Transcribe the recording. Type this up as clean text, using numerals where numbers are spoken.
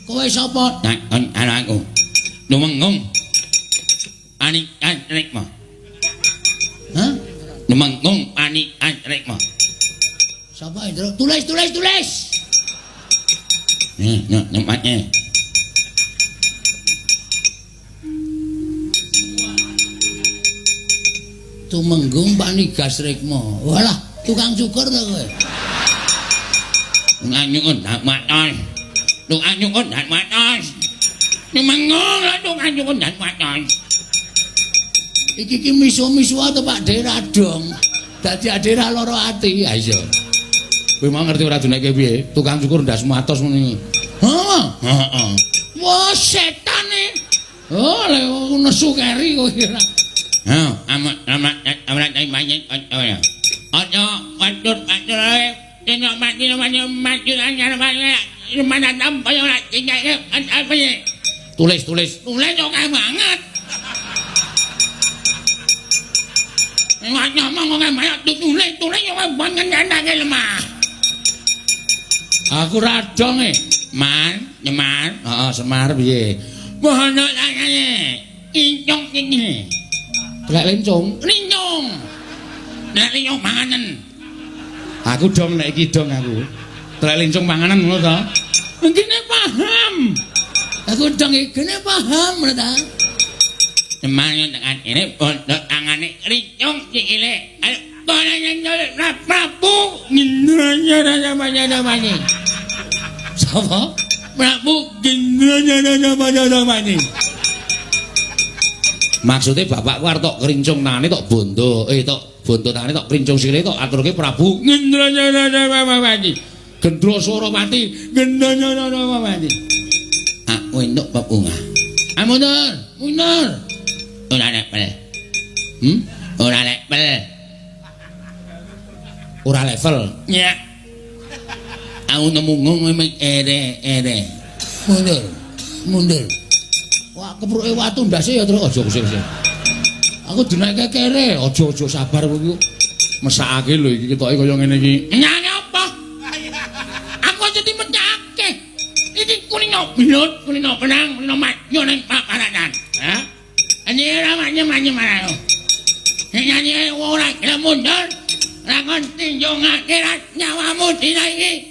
Kowe sapa? Anu aku. Lumengung. Ani anek mah. Hah? Lumengung ani anek mah. Sapa itu? Tulis. Nih, tempatnya. Tumenggung Panigas Rikma. Walah, tukang cukur to kowe. Nganyun dak matos. Tukang dak matos. Lumengung lah tukang dak matos. Iki misu-misu to Pak Deradong. Dadi adera lara ati. Ha iya. Kowe mau ngerti ora duneke piye? Tukang cukur ndas matos ngene. Heeh. Wah, setan e. Oh, lek nesu keri kok kira. Amat banyak ya. Ojo wadur tengok mati anyar mana tampa yo nak tinggal apa ye. Tulis yo kae banget. Ngomong kok banyak tulis yo banget nyanake lemah. Aku radong e. Semar. Heeh, Semar piye? Mohon tangane. Incong ini. Lek lincung. Nek lincung manganen. Aku dong nek iki dong aku. Lek lincung manganan ngono to. Ngene paham. Aku dong iki paham lho ta. Semangat dengan ini pondok tangane lincung cilik. Bolanya Prabu Gindranya namanya. Sapa? Prabu Gindranya namanya. Maksudnya bapakku arep tok krincung tangane tok bondo, tok bondo tangane tok krincung sikile tok aturke Prabu Gindranya. Gendra Suramati, Gindranya. Aku entuk pepunga. Mundur. Ora level. Ora level. Ora level. Ya. Aku nemu ngomong ere. Mundur. Wah, kepruke watu ndase ya terus aja kusik. Aku dinake kere, aja sabar kowe iki. Mesakake lho iki ketoke kaya ngene iki. Nyane apa? Aku aja dimecake. Iki kulino blut, kulino penang, kulino maju ning paparanan. Ha? Ani ora maju marano. Nyanyi ora gelem mundur. Ra kon tinjongake nyawamu dina iki.